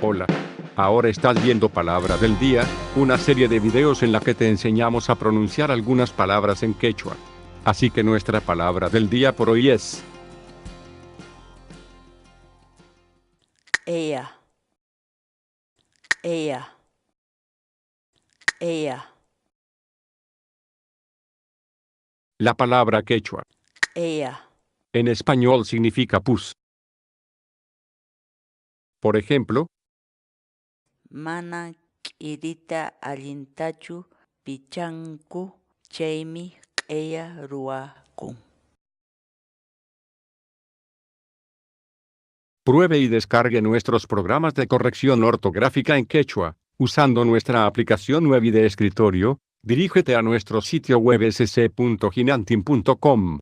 Hola. Ahora estás viendo Palabra del Día, una serie de videos en la que te enseñamos a pronunciar algunas palabras en quechua. Así que nuestra palabra del día por hoy es ella, ella, ella, la palabra quechua. ella, En español significa pus. Por ejemplo, mana k'irita allintachu pichanku chaymi ella ruakun. pruebe y descargue nuestros programas de corrección ortográfica en quechua, usando nuestra aplicación web y de escritorio. Dirígete a nuestro sitio web sc.hinantin.com.